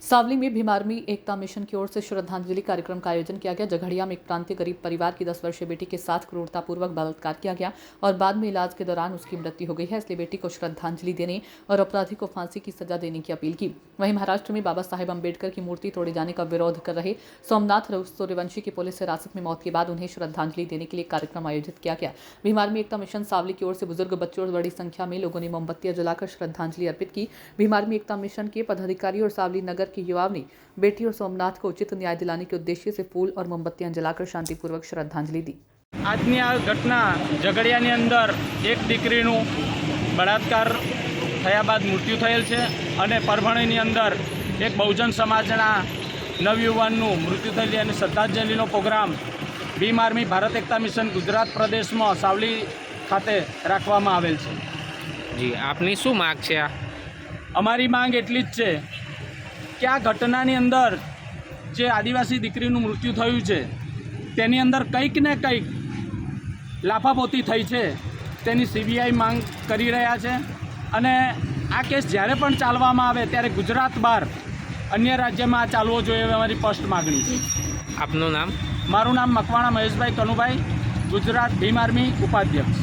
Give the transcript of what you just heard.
सावली में भीम आर्मी एकता मिशन की ओर से श्रद्धांजलि कार्यक्रम का आयोजन किया गया। जगड़िया में एक प्रांतीय गरीब परिवार की 10 वर्षीय बेटी के साथ क्रूरतापूर्वक बलात्कार किया गया और बाद में इलाज के दौरान उसकी मृत्यु हो गई है, इसलिए बेटी को श्रद्धांजलि देने और अपराधी को फांसी की सजा देने की अपील की। वहीं महाराष्ट्र में बाबा साहेब अम्बेडकर की मूर्ति तोड़े जाने का विरोध कर रहे सोमनाथ सूर्यवंशी की पुलिस हिरासत में मौत के बाद उन्हें श्रद्धांजलि देने के लिए कार्यक्रम आयोजित किया गया। भीम आर्मी एकता मिशन सावली की ओर से बुजुर्ग, बच्चों और बड़ी संख्या में लोगों ने मोमबत्तियां जलाकर श्रद्धांजलि अर्पित की। भीम आर्मी एकता मिशन के पदाधिकारी और सावली नगर के युवाओं ने बेटी और सोमनाथ को उचित न्याय दिलाने के उद्देश्य से फूल और मोमबत्तियां जलाकर शांतिपूर्वक श्रद्धांजलि दी। આજની આ ઘટના ઝઘડિયાની અંદર એક દીકરીનું બળાત્કાર થયા બાદ મૃત્યુ થયેલ છે અને પરભણીની અંદર એક બહુજન સમાજના નવયુવાનનું મૃત્યુ થયેલી અને શ્રદ્ધાંજલિનો પ્રોગ્રામ ભીમ આર્મી ભારત એકતા મિશન ગુજરાત પ્રદેશમાં સાવલી ખાતે રાખવામાં આવેલ છે। જી, આપની શું માગ છે? અમારી માંગ એટલી જ છે કે આ ઘટનાની અંદર જે આદિવાસી દીકરીનું મૃત્યુ થયું છે તેની અંદર કંઈક ને કંઈક લાફાપોતી થઈ છે તેની સીબીઆઈ માંગ કરી રહ્યા છે અને આ કેસ જ્યારે પણ ચાલવામાં આવે ત્યારે ગુજરાત બહાર અન્ય રાજ્યમાં આ ચાલવો જોઈએ એવી અમારી સ્પષ્ટ માગણી છે। આપનું નામ? મારું નામ મકવાણા મહેશભાઈ કનુભાઈ, ગુજરાત ભીમ આર્મી ઉપાધ્યક્ષ।